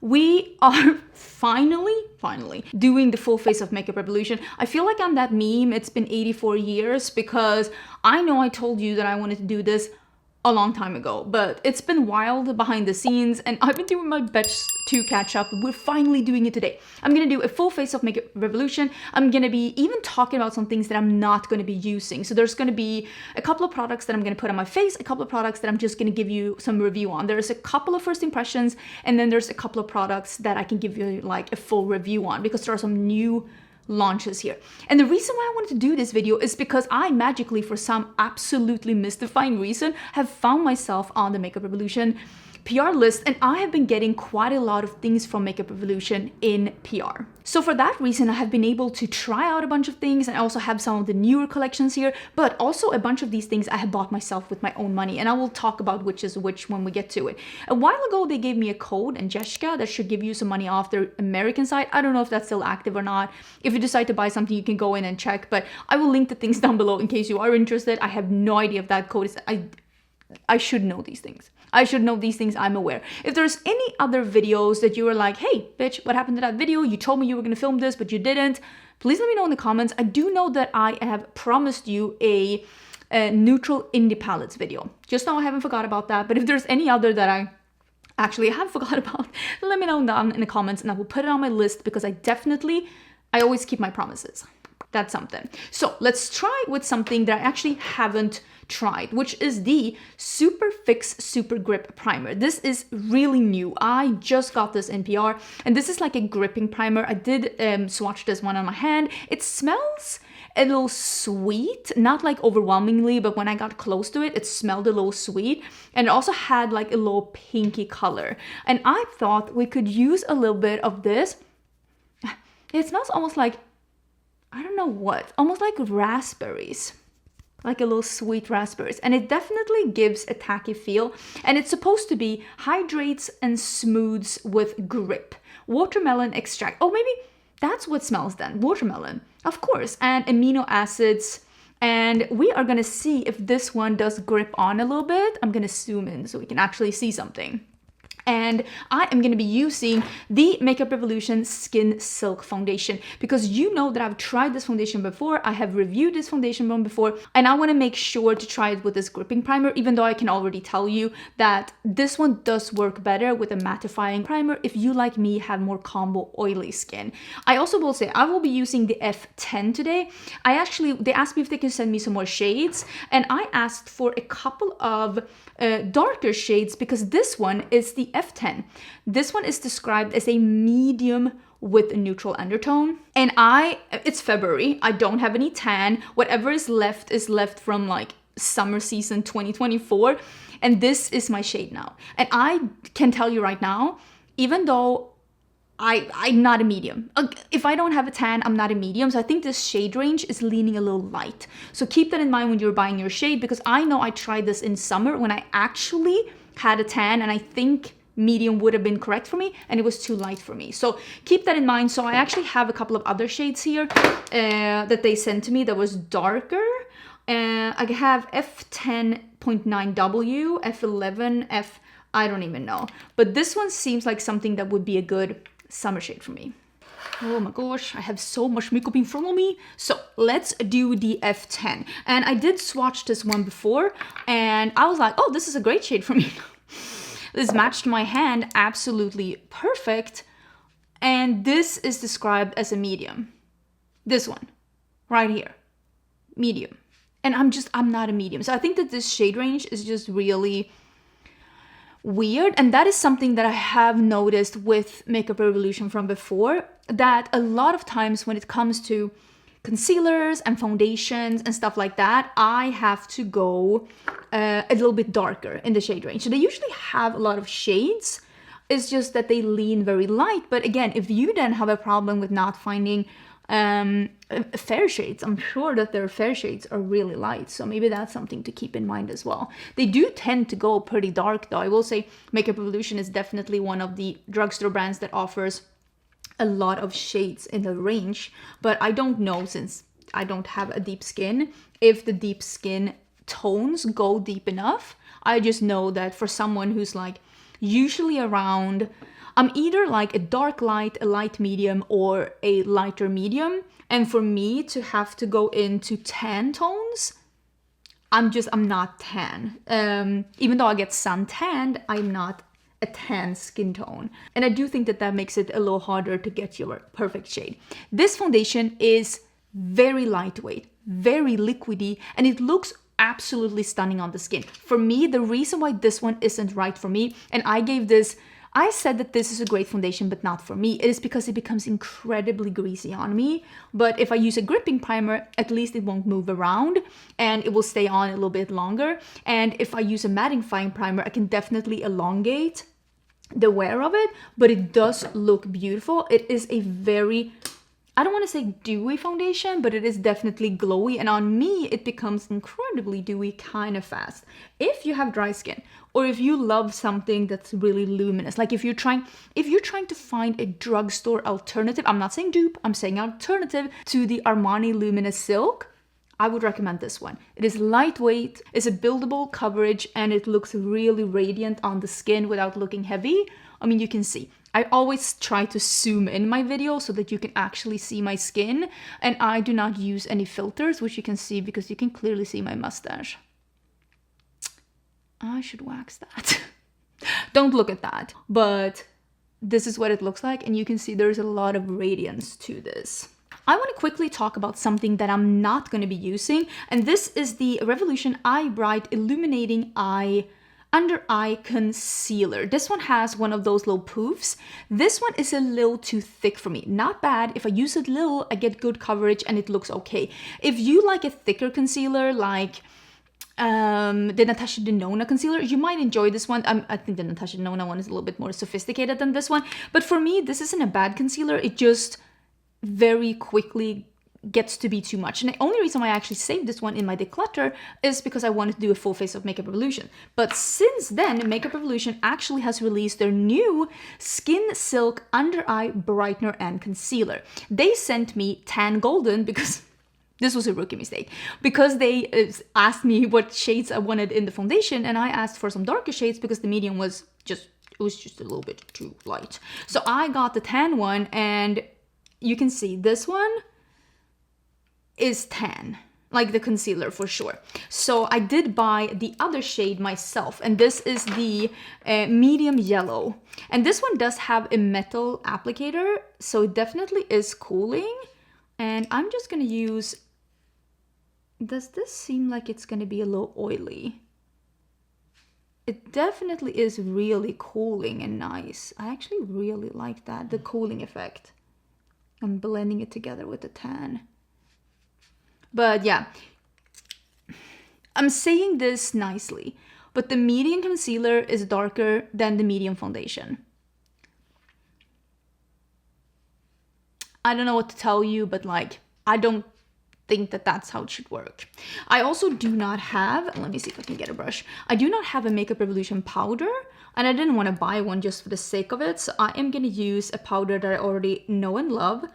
we are finally doing the full face of makeup revolution. I feel like I'm that meme, it's been 84 years, because I know I told you that I wanted to do this a long time ago, but it's been wild behind the scenes and I've been doing my best to catch up. We're finally doing it today. I'm gonna do a full face of makeup revolution. I'm gonna be even talking about some things that I'm not gonna be using. So there's gonna be a couple of products that I'm gonna put on my face, a couple of products that I'm just gonna give you some review on. There's a couple of first impressions, and then there's a couple of products that I can give you like a full review on, because there are some new launches here. And the reason why I wanted to do this video is because I magically, for some absolutely mystifying reason, have found myself on the Makeup Revolution PR list, and I have been getting quite a lot of things from Makeup Revolution in PR. So for that reason, I have been able to try out a bunch of things, and I also have some of the newer collections here, but also a bunch of these things I have bought myself with my own money, and I will talk about which is which when we get to it. A while ago, they gave me a code, Angelica, that should give you some money off their American site. I don't know if that's still active or not. If you decide to buy something, you can go in and check, but I will link the things down below in case you are interested. I have no idea if that code is... I should know these things. I should know these things, I'm aware. If there's any other videos that you were like, hey, bitch, what happened to that video? You told me you were gonna film this, but you didn't. Please let me know in the comments. I do know that I have promised you a neutral indie palettes video. Just know I haven't forgot about that. But if there's any other that I actually have forgot about, let me know down in the comments and I will put it on my list, because I always keep my promises. That's something. So let's try with something that I actually haven't tried, which is the Super Fix Super Grip Primer. This is really new. I just got this in PR, and this is like a gripping primer. I did swatch this one on my hand. It smells a little sweet, not like overwhelmingly, but when I got close to it, it smelled a little sweet, and it also had like a little pinky color. And I thought we could use a little bit of this. It smells almost like, I don't know what, almost like raspberries, like a little sweet raspberries. And it definitely gives a tacky feel. And it's supposed to be hydrates and smooths with grip. Watermelon extract. Oh, maybe that's what smells then. Watermelon, of course. And amino acids. And we are going to see if this one does grip on a little bit. I'm going to zoom in so we can actually see something. And I am going to be using the Makeup Revolution Skin Silk Foundation, because you know that I've tried this foundation before. I have reviewed this foundation one before, and I want to make sure to try it with this gripping primer, even though I can already tell you that this one does work better with a mattifying primer if you, like me, have more combo oily skin. I also will say I will be using the F10 today. They asked me if they can send me some more shades, and I asked for a couple of darker shades, because this one is the F10. This one is described as a medium with a neutral undertone. And it's February. I don't have any tan. Whatever is left from like summer season 2024. And this is my shade now. And I can tell you right now, even though I'm not a medium. If I don't have a tan, I'm not a medium. So I think this shade range is leaning a little light. So keep that in mind when you're buying your shade, because I know I tried this in summer when I actually had a tan, and I think medium would have been correct for me, and it was too light for me. So keep that in mind. So I actually have a couple of other shades here that they sent to me that was darker. I have F10.9W, F11, I don't even know. But this one seems like something that would be a good summer shade for me. Oh my gosh, I have so much makeup in front of me. So let's do the F10. And I did swatch this one before, and I was like, oh, this is a great shade for me. This matched my hand absolutely perfect. And this is described as a medium. This one, right here, medium. And I'm not a medium. So I think that this shade range is just really weird, and that is something that I have noticed with Makeup Revolution from before, that a lot of times when it comes to concealers and foundations and stuff like that, I have to go a little bit darker in the shade range. So they usually have a lot of shades, it's just that they lean very light. But again, if you then have a problem with not finding fair shades, I'm sure that their fair shades are really light, so maybe that's something to keep in mind as well. They do tend to go pretty dark though. I will say Makeup Revolution is definitely one of the drugstore brands that offers a lot of shades in the range, but I don't know, since I don't have a deep skin, if the deep skin tones go deep enough. I just know that for someone who's like usually around, I'm either like a dark light, a light medium, or a lighter medium. And for me to have to go into tan tones, I'm not tan. Even though I get sun tanned, I'm not a tan skin tone. And I do think that that makes it a little harder to get your perfect shade. This foundation is very lightweight, very liquidy, and it looks absolutely stunning on the skin. For me, the reason why this one isn't right for me, and I said that this is a great foundation, but not for me, it is because it becomes incredibly greasy on me. But if I use a gripping primer, at least it won't move around and it will stay on a little bit longer. And if I use a mattifying primer, I can definitely elongate the wear of it, but it does look beautiful. It is a very, I don't want to say dewy foundation, but it is definitely glowy. And on me, it becomes incredibly dewy kind of fast. If you have dry skin, or if you love something that's really luminous, like if you're trying to find a drugstore alternative, I'm not saying dupe, I'm saying alternative to the Armani Luminous Silk, I would recommend this one. It is lightweight, it's a buildable coverage, and it looks really radiant on the skin without looking heavy. I mean, you can see. I always try to zoom in my video so that you can actually see my skin, and I do not use any filters, which you can see because you can clearly see my mustache. I should wax that. Don't look at that. But this is what it looks like, and you can see there's a lot of radiance to this. I want to quickly talk about something that I'm not going to be using, and this is the Revolution Eye Bright Illuminating Under Eye Concealer. This one has one of those little poofs. This one is a little too thick for me. Not bad. If I use it little, I get good coverage and it looks okay. If you like a thicker concealer, like the Natasha Denona concealer, you might enjoy this one. I think the Natasha Denona one is a little bit more sophisticated than this one. But for me, this isn't a bad concealer. It just very quickly gets to be too much. And the only reason why I actually saved this one in my declutter is because I wanted to do a full face of Makeup Revolution. But since then, Makeup Revolution actually has released their new Skin Silk Under Eye Brightener and Concealer. They sent me tan golden because this was a rookie mistake, because they asked me what shades I wanted in the foundation, and I asked for some darker shades because the medium was just a little bit too light. So I got the tan one, and you can see this one is tan, like the concealer for sure. So I did buy the other shade myself, and this is the medium yellow. And this one does have a metal applicator, so it definitely is cooling. And I'm just gonna use, does this seem like it's gonna be a little oily? It definitely is really cooling and nice. I actually really like that, the cooling effect. I'm blending it together with the tan. But yeah, I'm saying this nicely, but the medium concealer is darker than the medium foundation. I don't know what to tell you, but like, I don't think that that's how it should work. I also do not have, let me see if I can get a brush. I do not have a Makeup Revolution powder, and I didn't want to buy one just for the sake of it. So I am going to use a powder that I already know and love,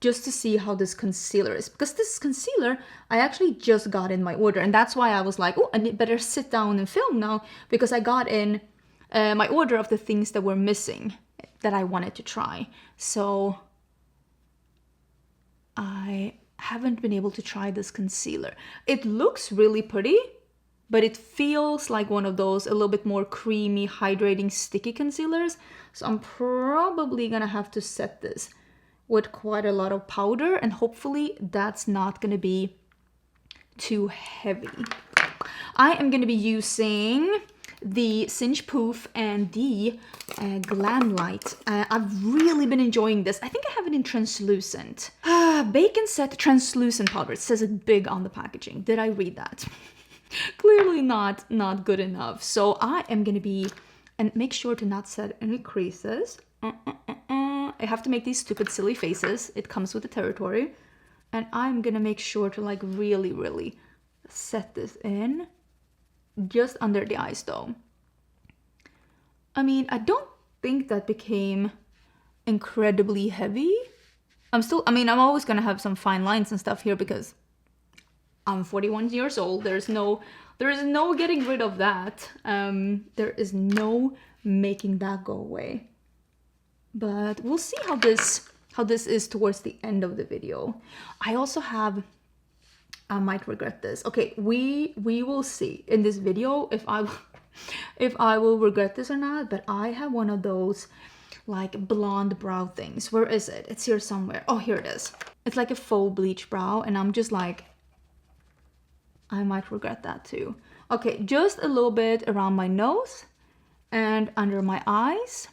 just to see how this concealer is. Because this concealer, I actually just got in my order. And that's why I was like, oh, I better sit down and film now. Because I got in my order of the things that were missing that I wanted to try. So I haven't been able to try this concealer. It looks really pretty, but it feels like one of those a little bit more creamy, hydrating, sticky concealers. So I'm probably gonna have to set this with quite a lot of powder, and hopefully that's not going to be too heavy. I am going to be using the Cinch Poof and the Glam Light. I've really been enjoying this. I think I have it in translucent. Bacon Set Translucent Powder. It says it big on the packaging. Did I read that? Clearly not good enough. So I am going to be, and make sure to not set any creases. I have to make these stupid silly faces. It comes with the territory. And I'm gonna make sure to like really set this in. Just under the eyes though. I mean, I don't think that became incredibly heavy. I'm always gonna have some fine lines and stuff here because I'm 41 years old. There is no getting rid of that. There is no making that go away. But we'll see how this is towards the end of the video. I also have, I might regret this. Okay, we will see in this video if I will regret this or not, but I have one of those like blonde brow things. Where is it? It's here somewhere. Oh, here it is. It's like a faux bleach brow, and I'm just like, I might regret that too. Okay, just a little bit around my nose and under my eyes.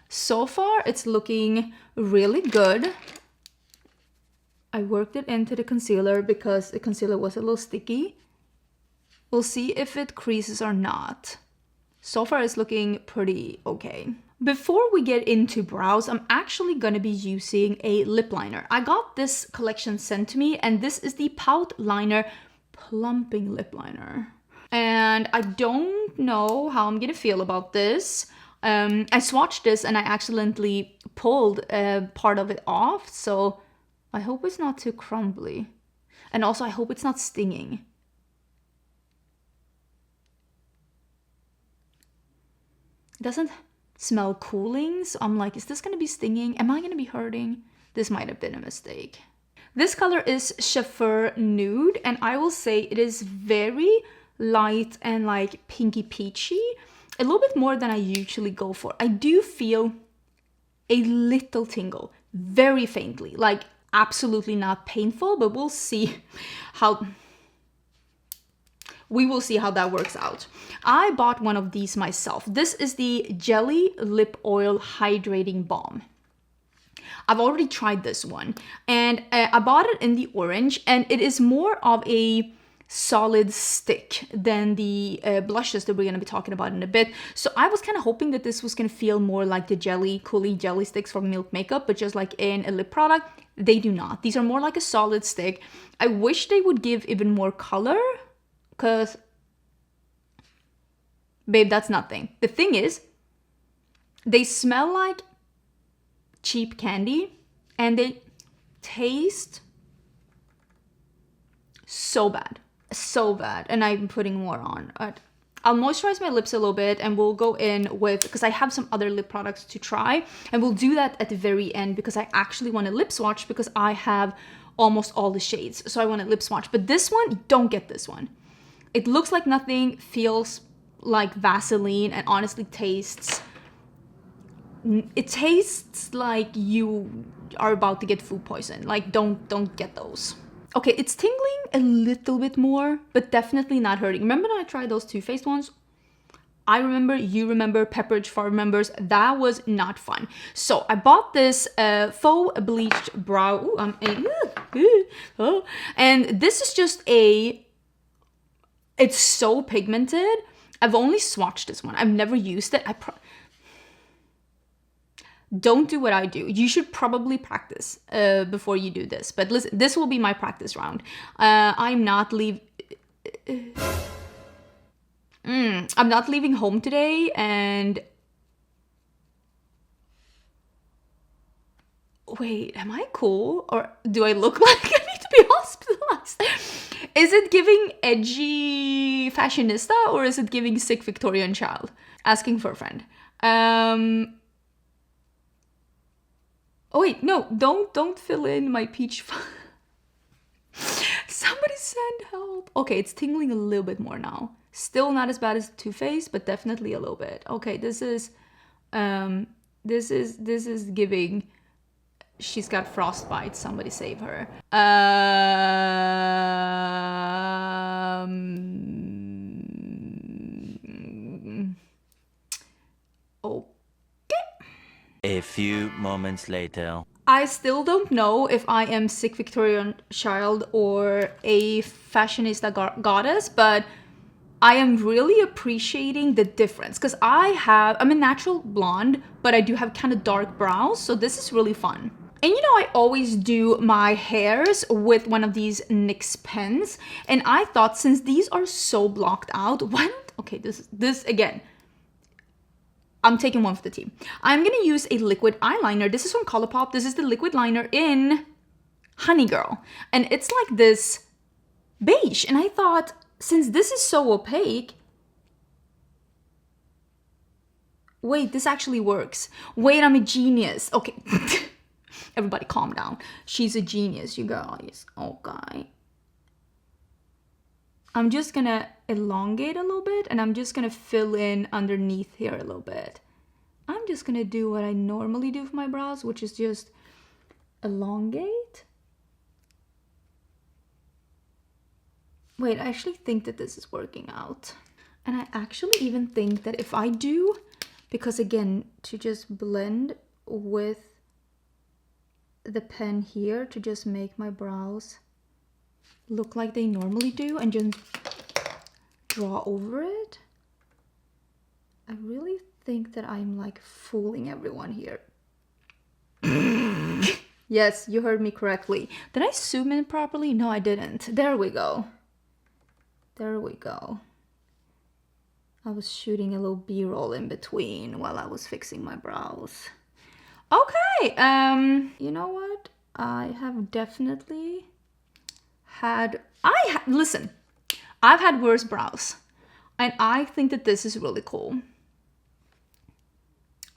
So far, it's looking really good. I worked it into the concealer because the concealer was a little sticky. We'll see if it creases or not. So far, it's looking pretty okay. Before we get into brows, I'm actually gonna be using a lip liner. I got this collection sent to me, and this is the Pout Liner Plumping Lip Liner. And I don't know how I'm gonna feel about this. I swatched this and I accidentally pulled part of it off, so I hope it's not too crumbly. And also I hope it's not stinging. It doesn't smell cooling, so I'm like, is this gonna be stinging? Am I gonna be hurting? This might have been a mistake. This color is Chauffeur Nude, and I will say it is very light and like pinky peachy. A little bit more than I usually go for. I do feel a little tingle, very faintly, like absolutely not painful, but we'll see how... We will see how that works out. I bought one of these myself. This is the Jelly Lip Oil Hydrating Balm. I've already tried this one, and I bought it in the orange, and it is more of a solid stick than the blushes that we're going to be talking about in a bit. So I was kind of hoping that this was going to feel more like the Coolie jelly sticks from Milk Makeup, but just like in a lip product. They do not. These are more like a solid stick. I wish they would give even more color, because, babe, that's nothing. The thing is, they smell like cheap candy, and they taste so bad. So bad. And I'm putting more on. I'll moisturize my lips a little bit, and we'll go in with, because I have some other lip products to try, and we'll do that at the very end, because I actually want a lip swatch, because I have almost all the shades. So I want a lip swatch. But this one, don't get this one. It looks like nothing, feels like Vaseline, and honestly tastes... It tastes like you are about to get food poison. Like, don't get those. Okay, it's tingling a little bit more, but definitely not hurting. Remember when I tried those Too Faced ones? I remember, you remember, Pepperidge Farm remembers. That was not fun. So I bought this faux bleached brow. And this is just a... It's so pigmented. I've only swatched this one. I've never used it. Don't do what I do. You should probably practice before you do this. But listen, this will be my practice round. I'm not leaving home today, and... Wait, am I cool? Or do I look like I need to be hospitalized? Is it giving edgy fashionista, or is it giving sick Victorian child? Asking for a friend. Oh wait, no, don't fill in my peach. Somebody send help. Okay, it's tingling a little bit more now. Still not as bad as Too Faced, but definitely a little bit. Okay, this is giving... She's got frostbite. Somebody save her. Okay. A few moments later. I still don't know if I am sick Victorian child or a fashionista goddess, but I am really appreciating the difference, because I'm a natural blonde, but I do have kind of dark brows, so this is really fun. And you know, I always do my hairs with one of these NYX pens, and I thought, since these are so blocked out, why don't... Okay, this again, I'm taking one for the team. I'm gonna use a liquid eyeliner. This is from Colourpop. This is the liquid liner in Honey Girl, and it's like this beige, and I thought, since this is so opaque, Wait, this actually works. Wait, I'm a genius. Okay. Everybody calm down. She's a genius, you guys. Okay. I'm just gonna elongate a little bit and I'm just gonna fill in underneath here a little bit. I'm just gonna do what I normally do for my brows, which is just elongate. Wait, I actually think that this is working out. And I actually even think that if I do, because again, to just blend with the pen here to just make my brows look like they normally do and just draw over it. I really think that I'm like fooling everyone here. Yes, you heard me correctly. Did I zoom in properly? No, I didn't. There we go. There we go. I was shooting a little B-roll in between while I was fixing my brows. Okay, you know what? I have definitely had, listen, I've had worse brows and I think that this is really cool.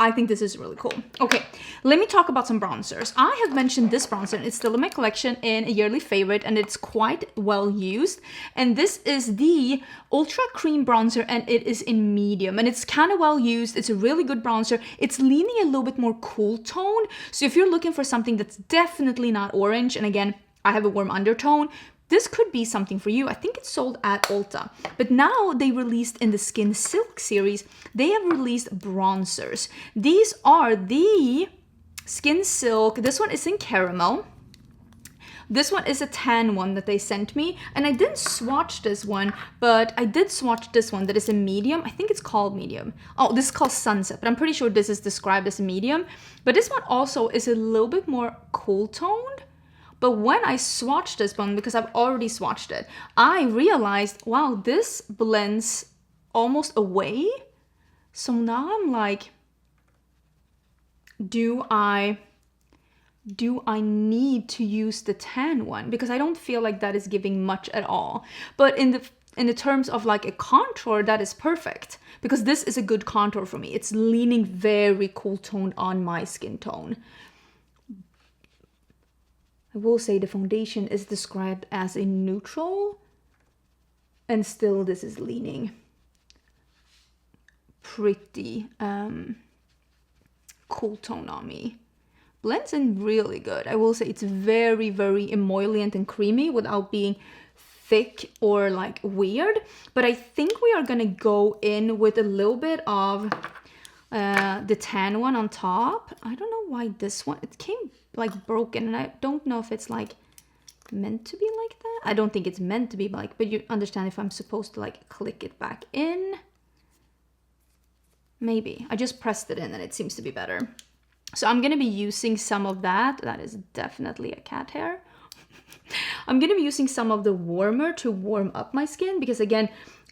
I think this is really cool. Okay, let me talk about some bronzers. I have mentioned this bronzer, and it's still in my collection in a yearly favorite, and it's quite well used. And this is the Ultra Cream Bronzer, and it is in medium, and it's kind of well used. It's a really good bronzer. It's leaning a little bit more cool tone. So if you're looking for something that's definitely not orange, and again, I have a warm undertone, this could be something for you. I think it's sold at Ulta. But now they released in the Skin Silk series, they have released bronzers. These are the Skin Silk. This one is in caramel. This one is a tan one that they sent me. And I didn't swatch this one, but I did swatch this one that is a medium. I think it's called medium. Oh, this is called Sunset, but I'm pretty sure this is described as a medium. But this one also is a little bit more cool toned. But when I swatched this one, because I've already swatched it, I realized, wow, this blends almost away. So now I'm like, do I need to use the tan one? Because I don't feel like that is giving much at all. But in the terms of like a contour, that is perfect. Because this is a good contour for me. It's leaning very cool toned on my skin tone. I will say the foundation is described as a neutral, and still this is leaning pretty cool tone on me. Blends in really good. I will say it's very, very emollient and creamy without being thick or like weird. But I think we are gonna go in with a little bit of the tan one on top. I don't know why this one, it came like broken, and I don't know if it's like meant to be like that. I don't think it's meant to be like, but you understand if I'm supposed to like click it back in. Maybe. I just pressed it in and it seems to be better. So I'm gonna be using some of that. That is definitely a cat hair. I'm gonna be using some of the warmer to warm up my skin, because again,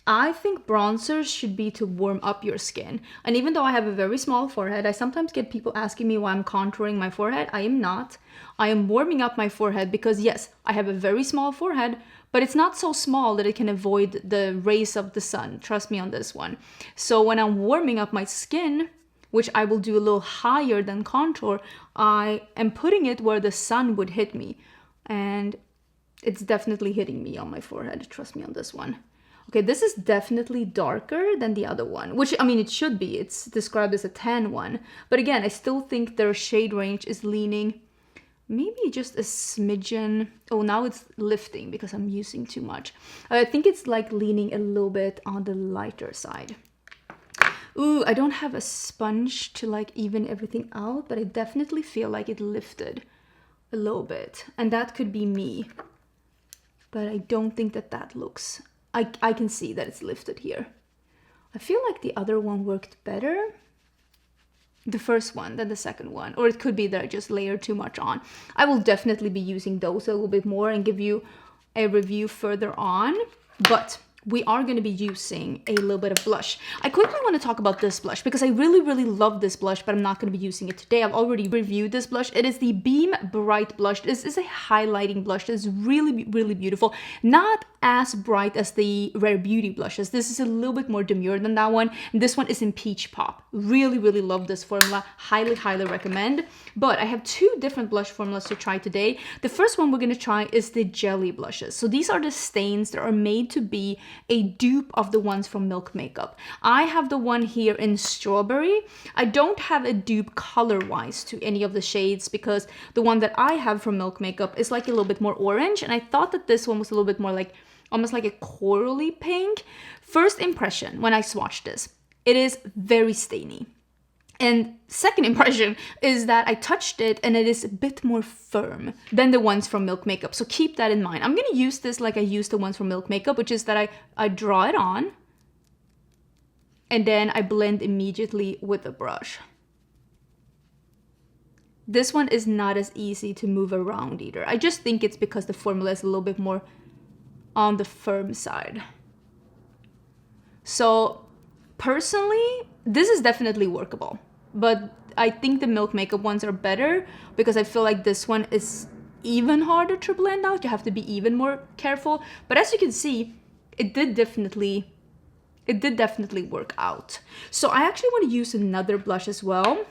I think bronzers should be to warm up your skin. And even though I have a very small forehead, I sometimes get people asking me why I'm contouring my forehead. I am not. I am warming up my forehead because yes, I have a very small forehead, but it's not so small that it can avoid the rays of the sun. Trust me on this one. So when I'm warming up my skin, which I will do a little higher than contour, I am putting it where the sun would hit me. And it's definitely hitting me on my forehead. Trust me on this one. Okay, this is definitely darker than the other one, which, I mean, it should be. It's described as a tan one. But again, I still think their shade range is leaning maybe just a smidgen. Oh, now it's lifting because I'm using too much. I think it's like leaning a little bit on the lighter side. Ooh, I don't have a sponge to like even everything out, but I definitely feel like it lifted a little bit. And that could be me. But I don't think that that looks... I can see that it's lifted here. I feel like the other one worked better, the first one, than the second one. Or it could be that I just layered too much on. I will definitely be using those a little bit more and give you a review further on. But we are going to be using a little bit of blush. I quickly want to talk about this blush because I really, really love this blush, but I'm not going to be using it today. I've already reviewed this blush. It is the Beam Bright blush. This is a highlighting blush. It's really, really beautiful. Not as bright as the Rare Beauty blushes. This is a little bit more demure than that one. And this one is in Peach Pop. Really, really love this formula. Highly, highly recommend. But I have two different blush formulas to try today. The first one we're going to try is the jelly blushes. So these are the stains that are made to be a dupe of the ones from Milk Makeup. I have the one here in Strawberry. I don't have a dupe color-wise to any of the shades because the one that I have from Milk Makeup is like a little bit more orange, and I thought that this one was a little bit more like almost like a corally pink. First impression when I swatched this, it is very stainy. And second impression is that I touched it and it is a bit more firm than the ones from Milk Makeup. So keep that in mind. I'm going to use this like I used the ones from Milk Makeup, which is that I draw it on and then I blend immediately with the brush. This one is not as easy to move around either. I just think it's because the formula is a little bit more on the firm side. So personally, this is definitely workable. But I think the Milk Makeup ones are better because I feel like this one is even harder to blend out. You have to be even more careful. But as you can see, it did definitely work out. So I actually want to use another blush as well.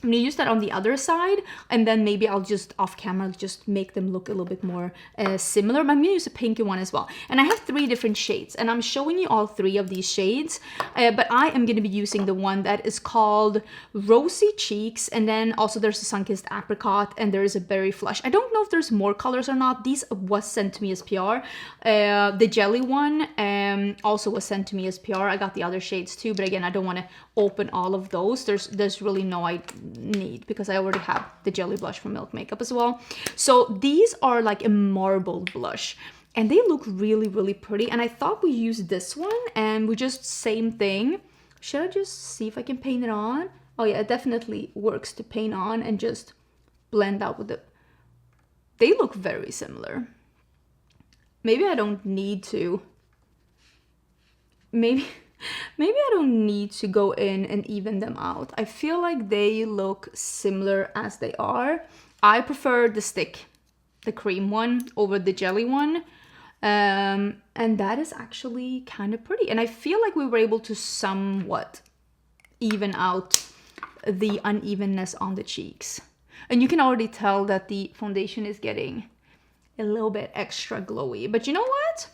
I'm going to use that on the other side, and then maybe I'll just off camera just make them look a little bit more similar. But I'm going to use a pinky one as well. And I have 3 different shades, and I'm showing you all 3 of these shades. But I am going to be using the one that is called Rosy Cheeks, and then also there's a Sunkissed Apricot, and there is a Berry Flush. I don't know if there's more colors or not. These was sent to me as PR. The jelly one also was sent to me as PR. I got the other shades too, but again, I don't want to open all of those. There's really no need because I already have the jelly blush from Milk Makeup as well. So these are like a marble blush and they look really, really pretty. And I thought we used this one and we just same thing. Should I just see if I can paint it on? Oh yeah, it definitely works to paint on and just blend out with it. They look very similar. Maybe I don't need to. Maybe I don't need to go in and even them out. I feel like they look similar as they are. I prefer the stick, the cream one over the jelly one. And that is actually kind of pretty. And I feel like we were able to somewhat even out the unevenness on the cheeks. And you can already tell that the foundation is getting a little bit extra glowy. But you know what?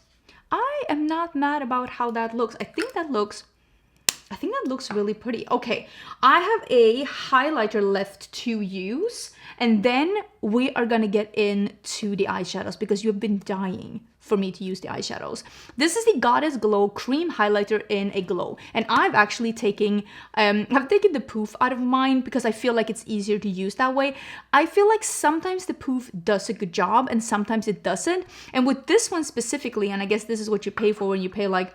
I am not mad about how that looks. I think that looks really pretty. Okay, I have a highlighter left to use, and then we are gonna get into the eyeshadows because you've been dying for me to use the eyeshadows. This is the Goddess Glow Cream Highlighter in a Glow, and I've actually taken the poof out of mine because I feel like it's easier to use that way. I feel like sometimes the poof does a good job and sometimes it doesn't. And with this one specifically, and I guess this is what you pay for when you pay like,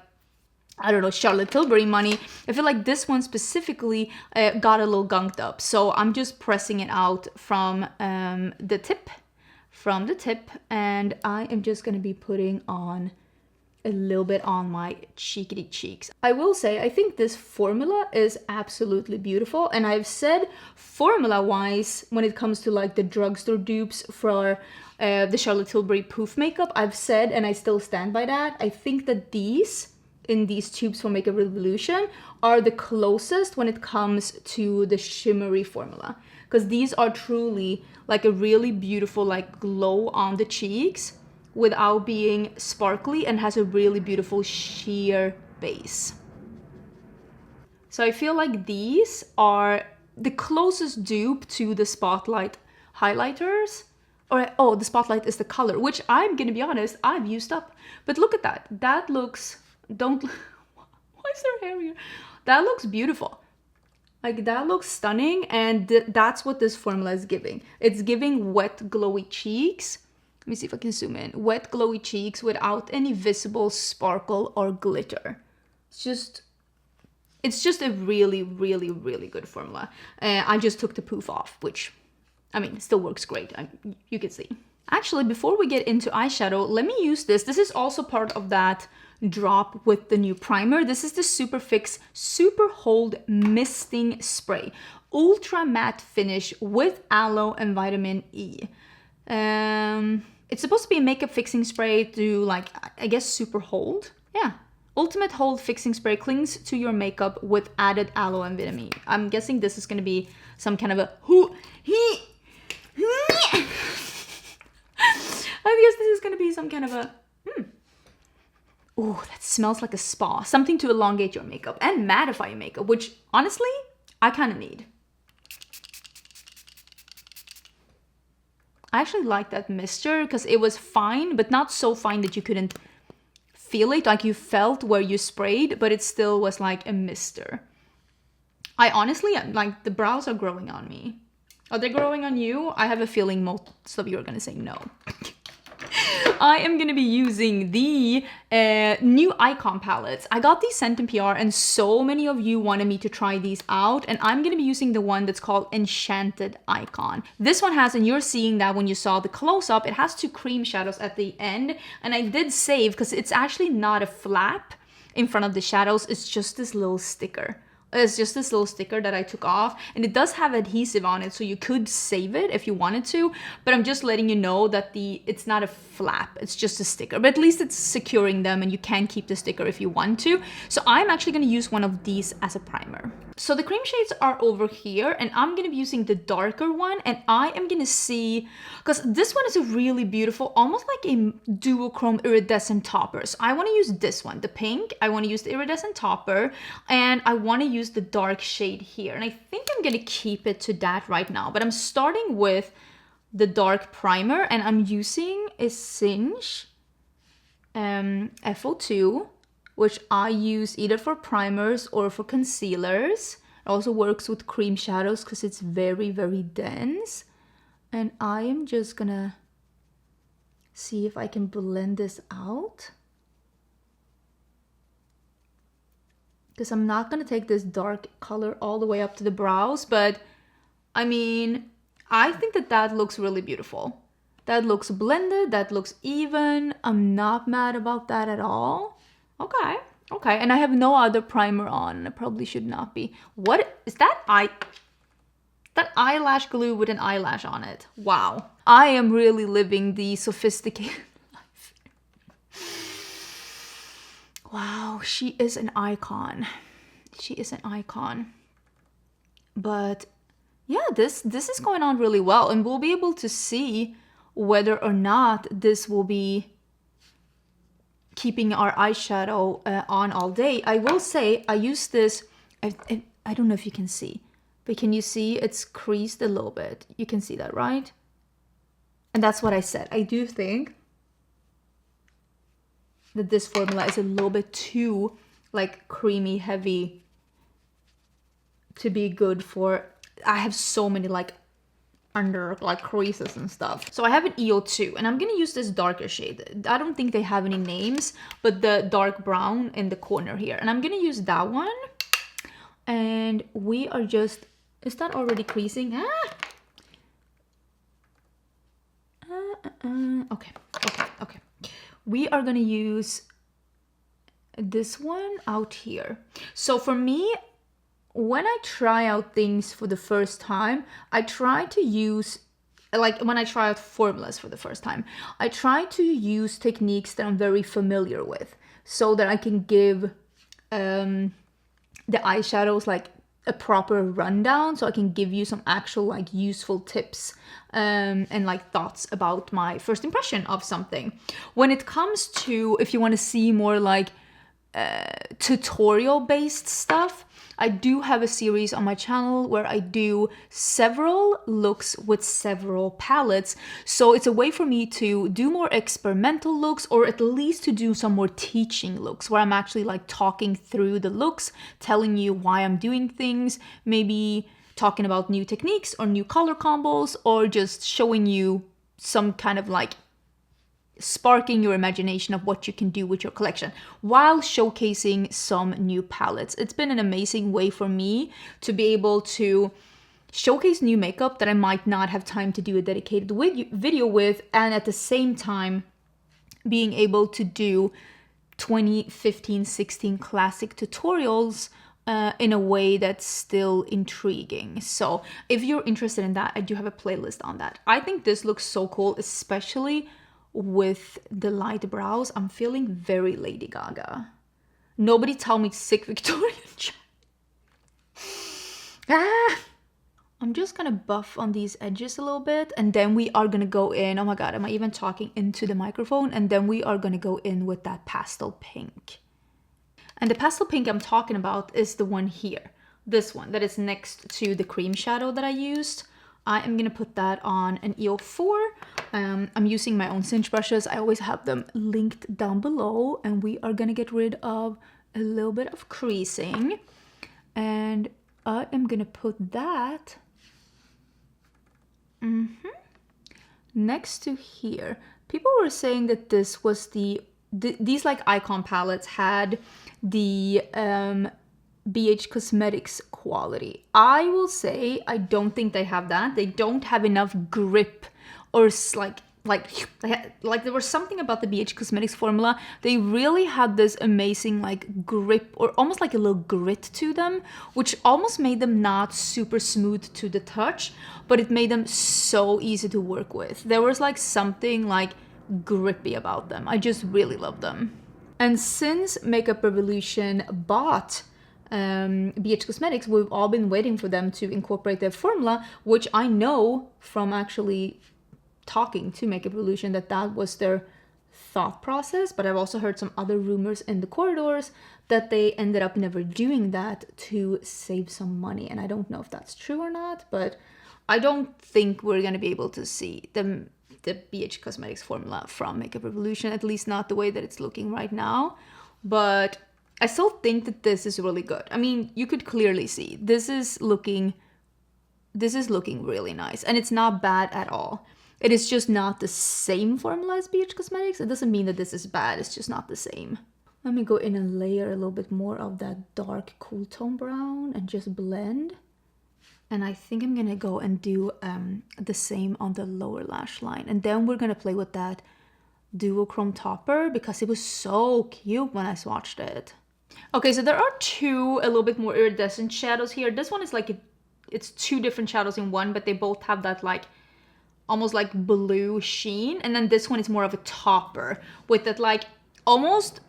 I don't know, Charlotte Tilbury money, I feel like this one specifically got a little gunked up. So I'm just pressing it out from the tip, and I am just going to be putting on a little bit on my cheekity cheeks. I will say, I think this formula is absolutely beautiful. And I've said formula-wise, when it comes to like the drugstore dupes for the Charlotte Tilbury poof makeup, I've said, and I still stand by that, I think that these in these tubes for Makeup Revolution are the closest when it comes to the shimmery formula, because these are truly like a really beautiful like glow on the cheeks without being sparkly, and has a really beautiful sheer base. So I feel like these are the closest dupe to the Spotlight highlighters. Or, oh, the Spotlight is the color, which I'm gonna be honest, I've used up. But look at that. That looks, why is there hair here? That looks beautiful. Like, that looks stunning, and that's what this formula is giving. It's giving wet, glowy cheeks. Let me see if I can zoom in. Wet, glowy cheeks without any visible sparkle or glitter. It's just a really, really, really good formula. I just took the poof off, which, I mean, it still works great. You can see. Actually, before we get into eyeshadow, let me use this. This is also part of that drop with the new primer. This is the Superfix Super Hold Misting Spray. Ultra matte finish with aloe and vitamin E. It's supposed to be a makeup fixing spray to, like, I guess super hold. Yeah. Ultimate hold fixing spray clings to your makeup with added aloe and vitamin E. I'm guessing this is going to be some kind of a I guess this is going to be some kind of a Ooh, that smells like a spa. Something to elongate your makeup and mattify your makeup, which honestly, I kind of need. I actually like that mister because it was fine, but not so fine that you couldn't feel it. Like you felt where you sprayed, but it still was like a mister. I honestly, like, the brows are growing on me. Are they growing on you? I have a feeling most of you are going to say no. I am going to be using the new Icon palettes. I got these sent in PR and so many of you wanted me to try these out, and I'm going to be using the one that's called Enchanted Icon. This one has, and you're seeing that when you saw the close-up, it has 2 cream shadows at the end, and I did save because it's actually not a flap in front of the shadows, it's just this little sticker. It's just this little sticker that I took off, and it does have adhesive on it, so you could save it if you wanted to, but I'm just letting you know that it's not a flap, it's just a sticker, but at least it's securing them and you can keep the sticker if you want to. So I'm actually going to use one of these as a primer. So the cream shades are over here, and I'm going to be using the darker one, and I am going to see, because this one is a really beautiful, almost like a duochrome iridescent topper. So I want to use this one, the pink. I want to use the iridescent topper, and I want to use the dark shade here. And I think I'm going to keep it to that right now, but I'm starting with the dark primer, and I'm using a Singe FO2, which I use either for primers or for concealers. It also works with cream shadows because it's very, very dense. And I am just gonna see if I can blend this out, because I'm not gonna take this dark color all the way up to the brows, but I mean, I think that looks really beautiful. That looks blended, that looks even. I'm not mad about that at all. Okay, and I have no other primer on. I probably should not be. What is that? That eyelash glue with an eyelash on it. Wow. I am really living the sophisticated life. Wow, she is an icon. She is an icon. But yeah, this is going on really well, and we'll be able to see whether or not this will be keeping our eyeshadow on all day. I will say I use this, I don't know if you can see, but can you see it's creased a little bit? You can see that, right? And that's what I said. I do think that this formula is a little bit too like creamy heavy to be good for. I have so many like under like creases and stuff. So I have an EO2, and I'm gonna use this darker shade. I don't think they have any names, but the dark brown in the corner here, and I'm gonna use that one. And we are just, is that already creasing? Okay. We are gonna use this one out here. So for me, when I try out things for the first time, I try to use, like when I try out formulas for the first time, I try to use techniques that I'm very familiar with, so that I can give the eyeshadows like a proper rundown, so I can give you some actual like useful tips and like thoughts about my first impression of something. When it comes to, if you want to see more like tutorial based stuff, I do have a series on my channel where I do several looks with several palettes. So it's a way for me to do more experimental looks, or at least to do some more teaching looks where I'm actually like talking through the looks, telling you why I'm doing things, maybe talking about new techniques or new color combos, or just showing you some kind of like sparking your imagination of what you can do with your collection while showcasing some new palettes. It's been an amazing way for me to be able to showcase new makeup that I might not have time to do a dedicated video with, and at the same time being able to do 2015-16 classic tutorials in a way that's still intriguing. So if you're interested in that, I do have a playlist on that. I think this looks so cool, especially with the light brows. I'm feeling very Lady Gaga. Nobody tell me sick Victorian. I'm just gonna buff on these edges a little bit, and then we are gonna go in. Oh my god, am I even talking into the microphone? And then we are gonna go in with that pastel pink. And the pastel pink I'm talking about is the one here. This one that is next to the cream shadow that I used. I am gonna put that on an EO4. I'm using my own cinch brushes. I always have them linked down below, and we are gonna get rid of a little bit of creasing. And I am gonna put that next to here. People were saying that this was these like icon palettes had the BH Cosmetics quality. I will say I don't think they have that. They don't have enough grip, or like there was something about the BH Cosmetics formula. They really had this amazing like grip, or almost like a little grit to them, which almost made them not super smooth to the touch, but it made them so easy to work with. There was like something like grippy about them. I just really love them. And since Makeup Revolution bought BH Cosmetics, we've all been waiting for them to incorporate their formula, which I know from actually talking to Makeup Revolution that was their thought process, but I've also heard some other rumors in the corridors that they ended up never doing that to save some money, and I don't know if that's true or not, but I don't think we're going to be able to see the BH Cosmetics formula from Makeup Revolution, at least not the way that it's looking right now. But I still think that this is really good. I mean, you could clearly see this is looking really nice, and it's not bad at all. It is just not the same formula as BH Cosmetics. It doesn't mean that this is bad, it's just not the same. Let me go in and layer a little bit more of that dark cool tone brown and just blend. And I think I'm gonna go and do the same on the lower lash line. And then we're gonna play with that duochrome topper because it was so cute when I swatched it. Okay, so there are two a little bit more iridescent shadows here. This one is like, it's two different shadows in one, but they both have that like almost like blue sheen. And then this one is more of a topper with that like almost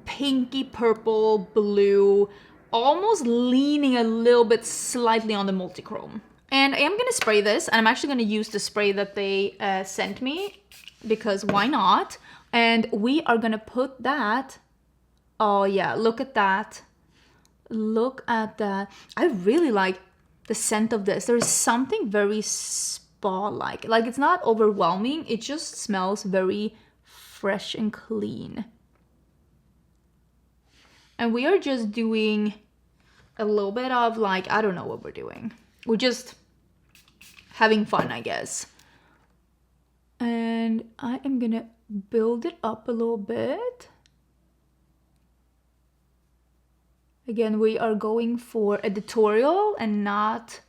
pinky purple blue, almost leaning a little bit slightly on the multichrome. And I am gonna spray this, and I'm actually gonna use the spray that they sent me because why not? And we are gonna put that, oh yeah, look at that. Look at that. I really like the scent of this. There's something very spa-like. Like it's not overwhelming, it just smells very fresh and clean. And we are just doing a little bit of like, I don't know what we're doing. We're just having fun, I guess. And I am gonna build it up a little bit. Again, we are going for editorial and not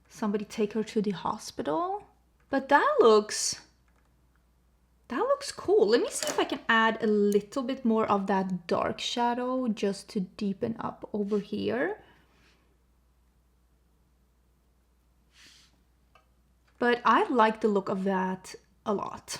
somebody take her to the hospital. But that looks cool. Let me see if I can add a little bit more of that dark shadow just to deepen up over here. But I like the look of that a lot.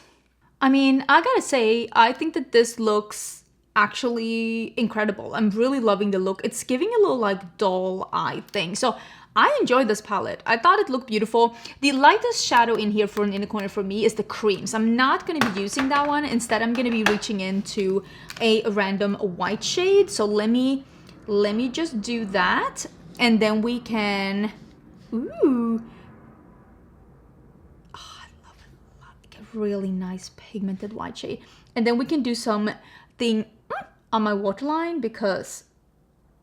I mean, I gotta say, I think that this looks actually incredible. I'm really loving the look. It's giving a little like doll eye thing. So I enjoyed this palette. I thought it looked beautiful. The lightest shadow in here for an inner corner for me is the creams. I'm not going to be using that one. Instead, I'm going to be reaching into a random white shade. So let me just do that. And then we can, ooh. Oh, I love it. Like a really nice pigmented white shade. And then we can do something on my waterline because,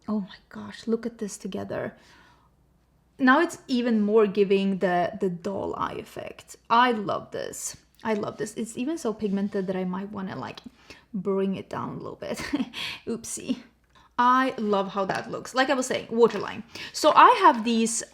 oh my gosh, look at this together. Now it's even more giving the doll eye effect. I love this. I love this. It's even so pigmented that I might want to like bring it down a little bit. Oopsie. I love how that looks. Like I was saying, waterline. So I have these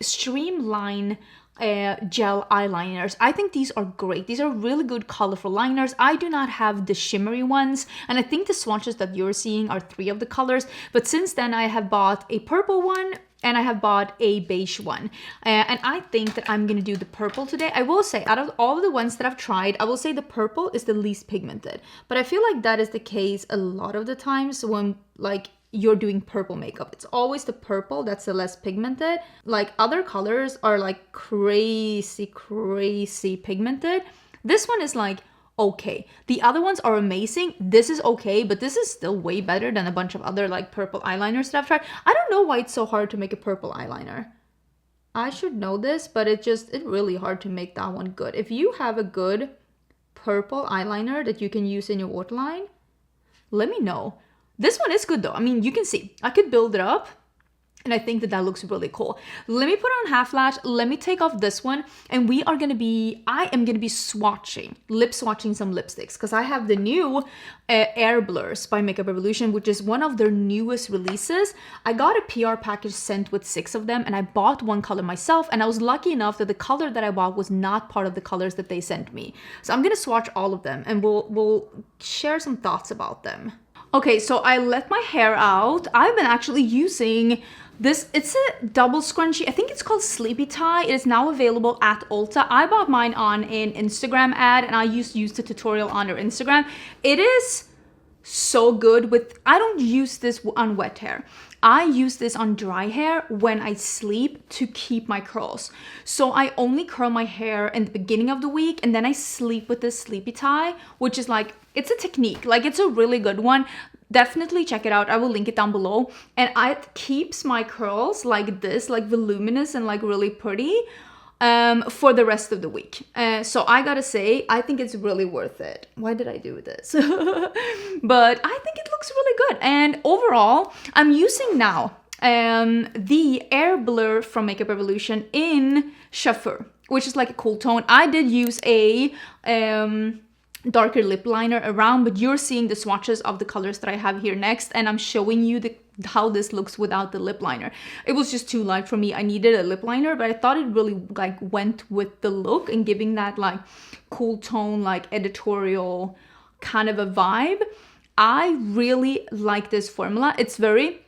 Streamline gel eyeliners. I think these are great. These are really good colorful liners. I do not have the shimmery ones, and I think the swatches that you're seeing are 3 of the colors, but since then I have bought a purple one and I have bought a beige one, and I think that I'm gonna do the purple today. I will say, out of all of the ones that I've tried, I will say the purple is the least pigmented, but I feel like that is the case a lot of the times when like you're doing purple makeup. It's always the purple that's the less pigmented. Like other colors are like crazy pigmented. This one is like okay. The other ones are amazing. This is okay, but this is still way better than a bunch of other like purple eyeliners that I've tried. I don't know why it's so hard to make a purple eyeliner. I should know this, but it's really hard to make that one good. If you have a good purple eyeliner that you can use in your waterline, let me know. This one is good though. I mean, you can see, I could build it up and I think that that looks really cool. Let me put on half lash. Let me take off this one and I am gonna be lip swatching some lipsticks because I have the new Air Blurs by Makeup Revolution, which is one of their newest releases. I got a PR package sent with 6 of them and I bought one color myself, and I was lucky enough that the color that I bought was not part of the colors that they sent me. So I'm gonna swatch all of them and we'll share some thoughts about them. Okay, so I let my hair out. I've been actually using this. It's a double scrunchie. I think it's called Sleepy Tie. It is now available at Ulta. I bought mine on an Instagram ad and I used the tutorial on their Instagram. It is so good with, I don't use this on wet hair. I use this on dry hair when I sleep to keep my curls. So I only curl my hair in the beginning of the week and then I sleep with this Sleepy Tie, which is like, it's a technique. Like it's a really good one. Definitely check it out. I will link it down below. And it keeps my curls like this, like voluminous and like really pretty for the rest of the week. So I gotta say, I think it's really worth it. Why did I do this? But I think it looks really good. And overall, I'm using now the Air Blur from Makeup Revolution in Chauffeur, which is like a cool tone. I did use a darker lip liner around, but you're seeing the swatches of the colors that I have here next, and I'm showing you how this looks without the lip liner. It was just too light for me. I needed a lip liner, but I thought it really like went with the look and giving that like cool tone, like editorial kind of a vibe. I really like this formula. It's very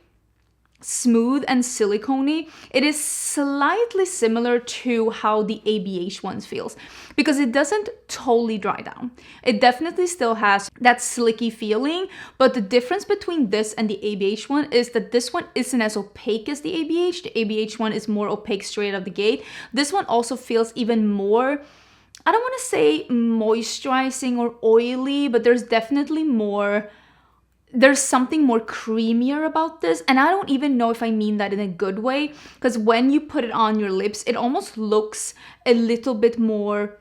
smooth and silicone-y. It is slightly similar to how the ABH ones feels because it doesn't totally dry down. It definitely still has that slicky feeling, but the difference between this and the ABH one is that this one isn't as opaque as the ABH. The ABH one is more opaque straight out of the gate. This one also feels even more, I don't want to say moisturizing or oily, but there's definitely more, there's something more creamier about this, and I don't even know if I mean that in a good way, because when you put it on your lips, it almost looks a little bit more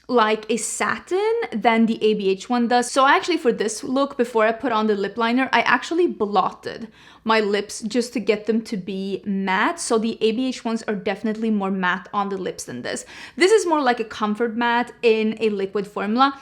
like a satin than the ABH one does. So actually for this look, before I put on the lip liner, I actually blotted my lips just to get them to be matte. So the ABH ones are definitely more matte on the lips than this. This is more like a comfort matte in a liquid formula.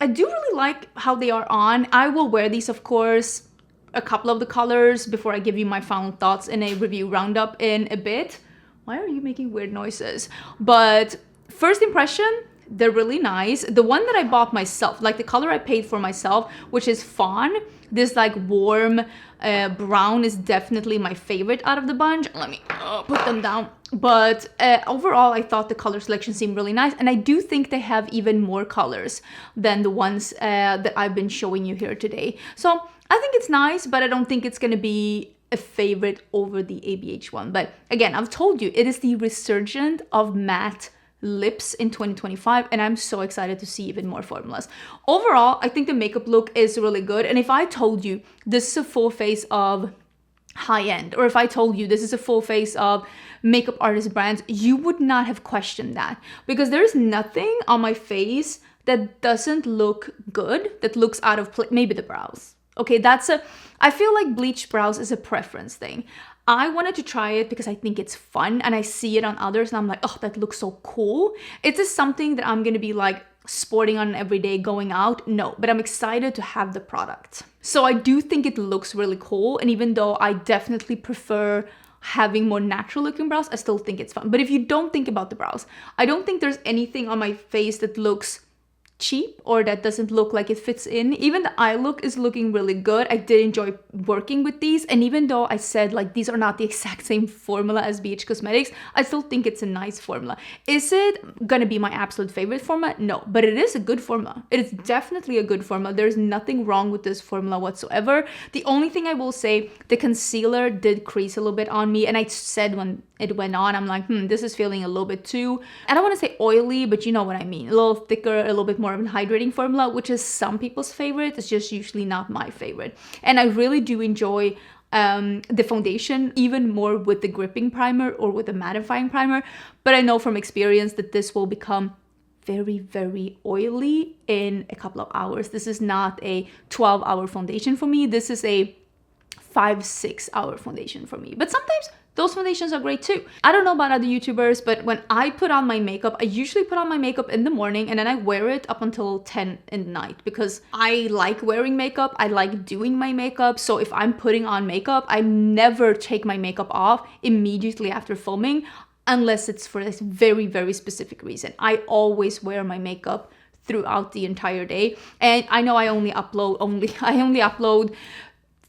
I do really like how they are on. I will wear these, of course, a couple of the colors before I give you my final thoughts in a review roundup in a bit. Why are you making weird noises? But first impression, they're really nice. The one that I bought myself, like the color I paid for myself, which is Fawn, this like warm brown is definitely my favorite out of the bunch. Let me put them down. But overall, I thought the color selection seemed really nice. And I do think they have even more colors than the ones that I've been showing you here today. So I think it's nice, but I don't think it's going to be a favorite over the ABH one. But again, I've told you, it is the resurgence of matte lips in 2025, and I'm so excited to see even more formulas. Overall, I think the makeup look is really good. And if I told you this is a full face of high-end, or if I told you this is a full face of makeup artist brands, you would not have questioned that, because there's nothing on my face that doesn't look good, that looks out of place. Maybe the brows. Okay, I feel like bleached brows is a preference thing. I wanted to try it because I think it's fun and I see it on others and I'm like, oh, that looks so cool. Is this something that I'm gonna be like sporting on every day going out? No, but I'm excited to have the product. So I do think it looks really cool, and even though I definitely prefer having more natural looking brows, I still think it's fun. But if you don't think about the brows, I don't think there's anything on my face that looks cheap or that doesn't look like it fits in. Even the eye look is looking really good. I did enjoy working with these, and even though I said like these are not the exact same formula as BH Cosmetics, I still think it's a nice formula. Is it gonna be my absolute favorite formula? No, but it is a good formula. It is definitely a good formula. There's nothing wrong with this formula whatsoever. The only thing I will say, the concealer did crease a little bit on me, and I said when it went on, I'm like, this is feeling a little bit too, I don't want to say oily, but you know what I mean, a little thicker, a little bit more of a hydrating formula, which is some people's favorite. It's just usually not my favorite. And I really do enjoy the foundation even more with the gripping primer or with the mattifying primer, but I know from experience that this will become very, very oily in a couple of hours. This is not a 12-hour foundation for me. This is a 5-6 hour foundation for me. But sometimes those foundations are great too. I don't know about other YouTubers, but when I put on my makeup, I usually put on my makeup in the morning and then I wear it up until 10 in the night because I like wearing makeup. I like doing my makeup. So if I'm putting on makeup, I never take my makeup off immediately after filming unless it's for this very, very specific reason. I always wear my makeup throughout the entire day. And I know I only upload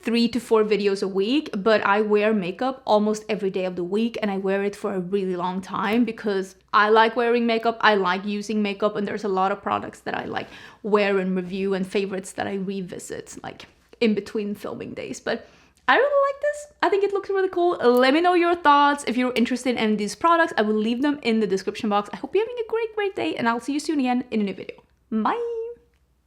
3 to 4 videos a week, but I wear makeup almost every day of the week, and I wear it for a really long time because I like wearing makeup, I like using makeup, and there's a lot of products that I like wear and review and favorites that I revisit like in between filming days. But I really like this. I think it looks really cool. Let me know your thoughts. If you're interested in these products, I will leave them in the description box. I hope you're having a great day, and I'll see you soon again in a new video. Bye!